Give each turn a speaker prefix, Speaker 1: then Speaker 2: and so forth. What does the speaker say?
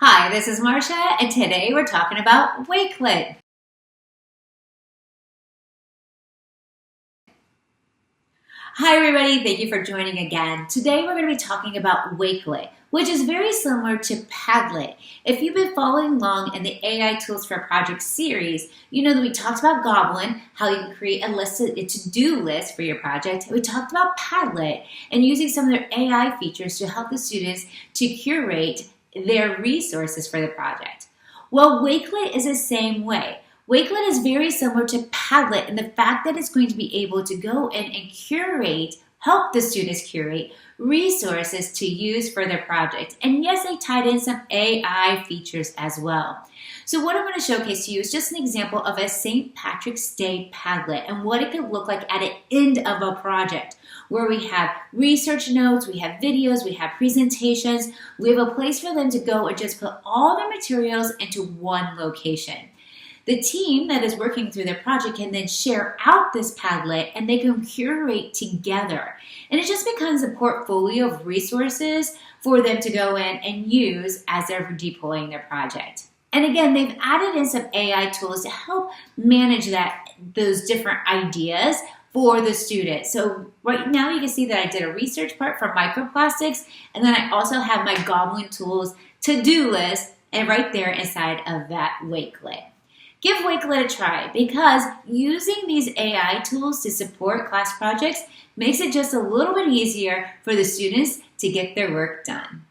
Speaker 1: Hi, this is Marcia, and today we're talking about Wakelet. Hi everybody, thank you for joining again. Today we're going to be talking about Wakelet, which is very similar to Padlet. If you've been following along in the AI Tools for Projects series, you know that we talked about Goblin, how you can create a to-do list for your project. We talked about Padlet and using some of their AI features to help the students to curate their resources for the project. Well, Wakelet is the same way. Wakelet is very similar to Padlet in the fact that it's going to be able to go in and help the students curate resources to use for their project. And yes, they tied in some AI features as well. So what I'm going to showcase to you is just an example of a St. Patrick's Day Padlet and what it could look like at the end of a project, where we have research notes, we have videos, we have presentations, we have a place for them to go and just put all their materials into one location. The team that is working through their project can then share out this Padlet and they can curate together. And it just becomes a portfolio of resources for them to go in and use as they're deploying their project. And again, they've added in some AI tools to help manage those different ideas for the students. So right now you can see that I did a research part for microplastics, and then I also have my Goblin Tools to-do list and right there inside of that Wakelet. Give Wakelet a try because using these AI tools to support class projects makes it just a little bit easier for the students to get their work done.